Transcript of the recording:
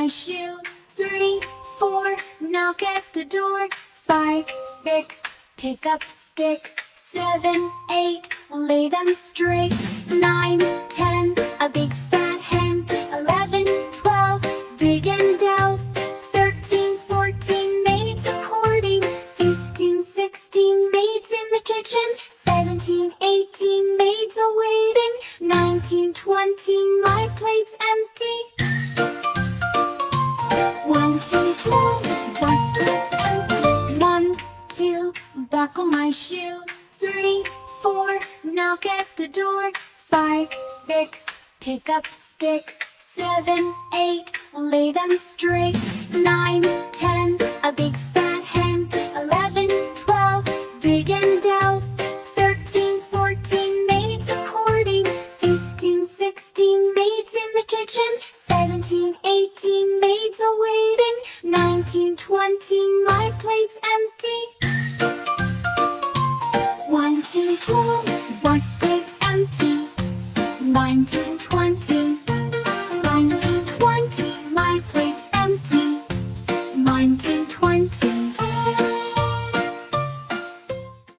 shoe. 3, 4, knock at the door. 5, 6, pick up sticks. 7, 8, lay them straight. 9, 10, a big fat hen. 11, 12, dig and delve. 13, 14, maids a-courting. 15, 16, maids in the kitchen. 17, 18, maids a-waiting. 19, 20, my plate's empty. 1, 2, 12, my plate's empty. 1, 2, buckle my shoe. 3, 4, knock at the door. 5, 6, pick up sticks. 7, 8, lay them straight. 9, 10, a big fat hen. 11, 12, dig and delve. 13, 14, maids a-courting. 15, 16, maids in the kitchen. 17, 18, maids a-waiting. 19, 20, my plate's empty. 1, 2, 3.